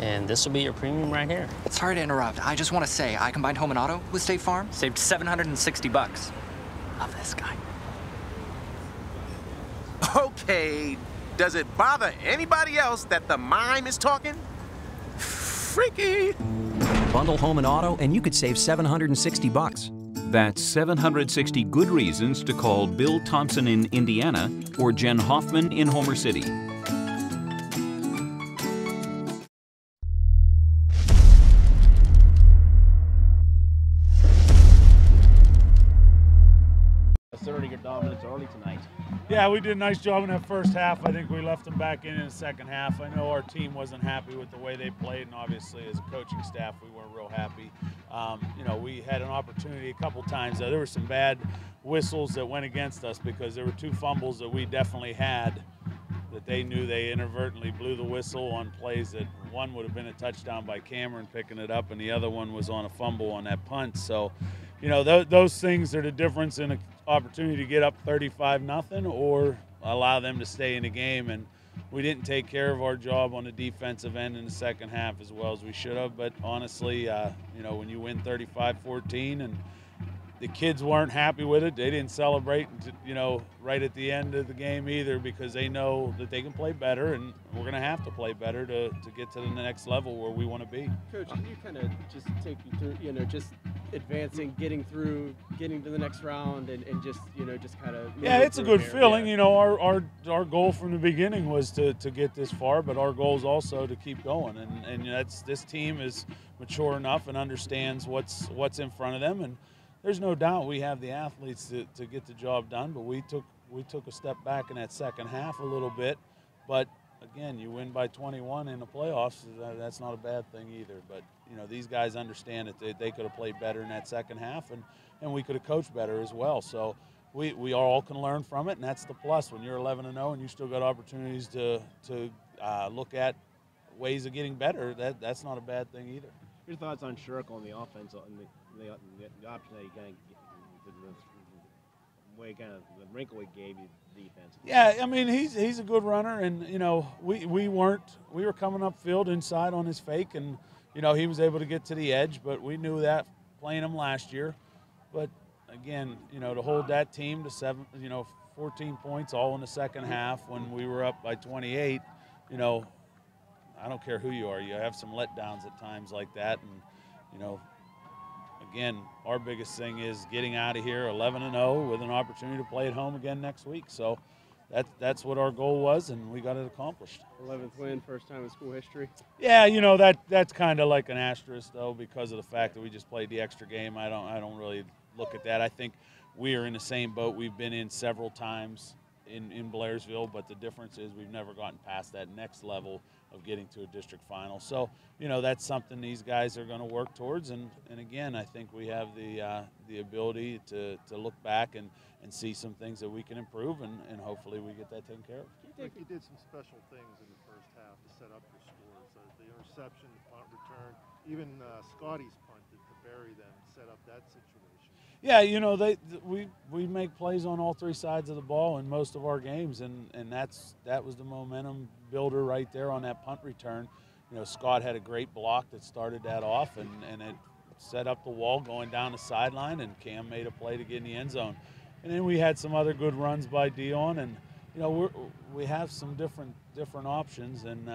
and this will be your premium right here. Sorry to interrupt. I just want to say I combined home and auto with State Farm, saved $760. Love this guy. Okay, does it bother anybody else that the mime is talking? Freaky. Bundle home and auto, and you could save $760. That's 760 good reasons to call Bill Thompson in Indiana or Jen Hoffman in Homer City. Asserting your dominance early tonight. Yeah, we did a nice job in that first half. I think we left them back in the second half. I know our team wasn't happy with the way they played, and obviously as a coaching staff, we weren't real happy. You know, we had an opportunity a couple times. There were some bad whistles that went against us because there were two fumbles that we definitely had that they knew they inadvertently blew the whistle on plays that one would have been a touchdown by Cameron picking it up, and the other one was on a fumble on that punt. So, you know, those things are the difference in an opportunity to get up 35-0 or allow them to stay in the game. And we didn't take care of our job on the defensive end in the second half as well as we should have. But honestly, you know, when you win 35-14 and the kids weren't happy with it, they didn't celebrate, you know, right at the end of the game either, because they know that they can play better, and we're going to have to play better to get to the next level where we want to be. Coach, can you kind of just take you through, you know, just advancing, getting to the next round, and just, you know, just kind of. Yeah, it's a good feeling. Yeah. You know, our goal from the beginning was to get this far, but our goal is also to keep going. And this team is mature enough and understands what's in front of them. And there's no doubt we have the athletes to get the job done, but we took a step back in that second half a little bit. But again, you win by 21 in the playoffs, that's not a bad thing either. But you know, these guys understand that they could have played better in that second half, and we could have coached better as well. So we all can learn from it, and that's the plus. When you're 11-0 and you still got opportunities to look at ways of getting better, that's not a bad thing either. Your thoughts on Shirk on the offense and the option that he kind of the wrinkle he gave you defense? Yeah, I mean he's a good runner, and you know we were coming upfield inside on his fake, and you know he was able to get to the edge, but we knew that playing him last year. But again, you know, to hold that team to 14 points all in the second half when we were up by 28, you know, I don't care who you are, you have some letdowns at times like that, and you know, again, our biggest thing is getting out of here 11-0 with an opportunity to play at home again next week. So that's what our goal was, and we got it accomplished. 11th win, first time in school history. Yeah, you know, that's kind of like an asterisk though, because of the fact that we just played the extra game. I don't really look at that. I think we are in the same boat we've been in several times in Blairsville, but the difference is we've never gotten past that next level of getting to a district final. So, you know, that's something these guys are going to work towards. And again, I think we have the ability to look back and see some things that we can improve, and hopefully we get that taken care of. I think you did some special things in the first half to set up your scores. The interception, the punt return, even Scotty's punt to bury them, set up that situation. Yeah, you know, we make plays on all three sides of the ball in most of our games, and that was the momentum builder right there on that punt return. You know, Scott had a great block that started that off, and it set up the wall going down the sideline, and Cam made a play to get in the end zone. And then we had some other good runs by Dion, and you know, we have some different options, and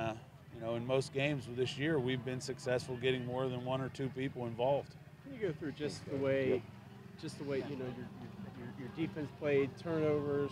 you know, in most games this year we've been successful getting more than one or two people involved. Can you go through just the way? Just the way, you know, your defense played, turnovers,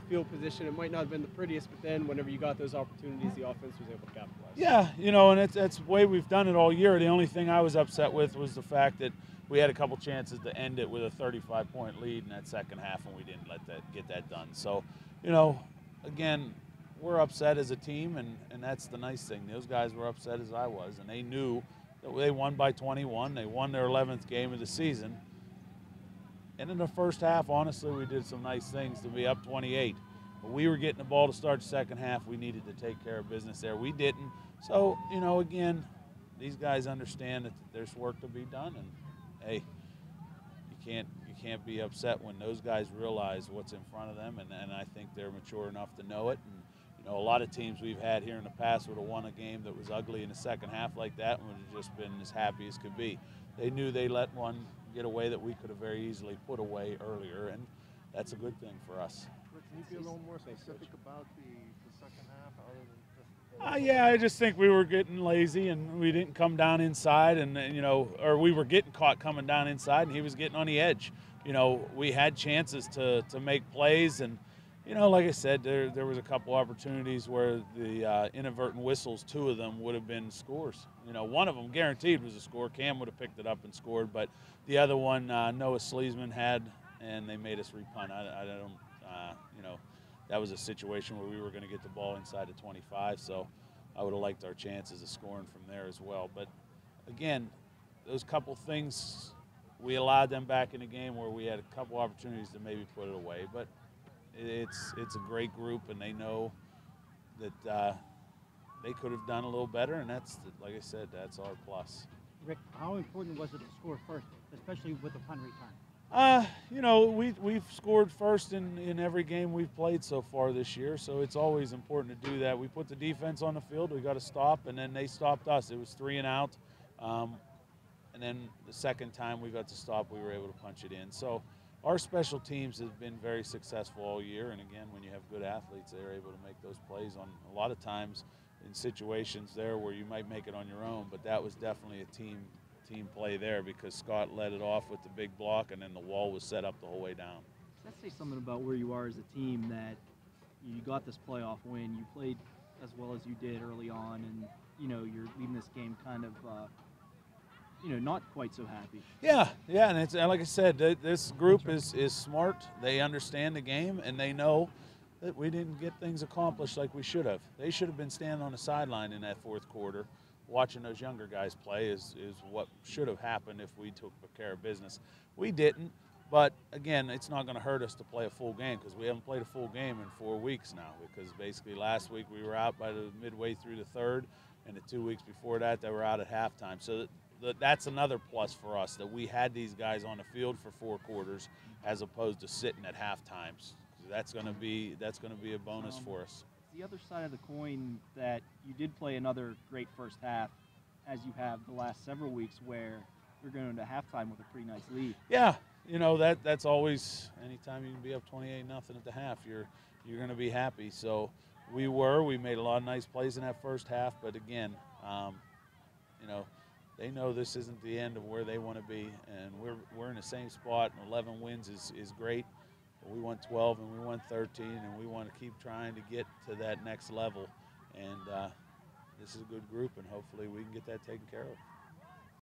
field position. It might not have been the prettiest, but then whenever you got those opportunities, the offense was able to capitalize. Yeah, you know, and that's the way we've done it all year. The only thing I was upset with was the fact that we had a couple chances to end it with a 35-point lead in that second half, and we didn't get that done. So, you know, again, we're upset as a team, and that's the nice thing. Those guys were upset as I was, and they knew that they won by 21. They won their 11th game of the season. And in the first half, honestly, we did some nice things to be up 28. But we were getting the ball to start the second half. We needed to take care of business there. We didn't. So, you know, again, these guys understand that there's work to be done. And, hey, you can't be upset when those guys realize what's in front of them. And I think they're mature enough to know it. And, You know, a lot of teams we've had here in the past would have won a game that was ugly in the second half like that and would have just been as happy as could be. They knew they let one get away that we could have very easily put away earlier, and that's a good thing for us. Rick, can you be a little more specific about the second half other than just Yeah, I just think we were getting lazy and we didn't come down inside, and you know, or we were getting caught coming down inside and he was getting on the edge. You know, we had chances to make plays, and you know, like I said, there was a couple opportunities where the inadvertent whistles, 2 of them would have been scores. You know, one of them guaranteed was a score. Cam would have picked it up and scored, but the other one Noah Sleesman had, and they made us repunt. I don't, you know, that was a situation where we were going to get the ball inside the 25, so I would have liked our chances of scoring from there as well. But again, those couple things, we allowed them back in the game where we had a couple opportunities to maybe put it away. But it's a great group, and they know that they could have done a little better, and that's, like I said, that's our plus. Rick, how important was it to score first, especially with the punt return? You know, we've scored first in every game we've played so far this year, so it's always important to do that. We put the defense on the field, we got to stop, and then they stopped us. It was 3 and out, and then the second time we got to stop, we were able to punch it in. So our special teams have been very successful all year, and again, when you have good athletes, they're able to make those plays on a lot of times in situations there where you might make it on your own, but that was definitely a team play there because Scott led it off with the big block, and then the wall was set up the whole way down. Does that say something about where you are as a team, that you got this playoff win, you played as well as you did early on, and you know you're leaving this game kind of you know, not quite so happy? Yeah, and it's like I said, this group is smart. They understand the game, and they know that we didn't get things accomplished like we should have. They should have been standing on the sideline in that fourth quarter watching those younger guys play is what should have happened if we took care of business. We didn't, but again, it's not going to hurt us to play a full game because we haven't played a full game in 4 weeks now, because basically last week we were out by the midway through the third, and the 2 weeks before that they were out at halftime. So that's another plus for us, that we had these guys on the field for 4 quarters as opposed to sitting at halftimes. That's going to be a bonus for us. The other side of the coin, that you did play another great first half, as you have the last several weeks, where you're going into halftime with a pretty nice lead. Yeah, you know, that's always, anytime you can be up 28-0 at the half, you're going to be happy. So we made a lot of nice plays in that first half, but again, you know, they know this isn't the end of where they want to be, and we're in the same spot, and 11 wins is great. We won 12 and we won 13, and we want to keep trying to get to that next level. And this is a good group, and hopefully we can get that taken care of.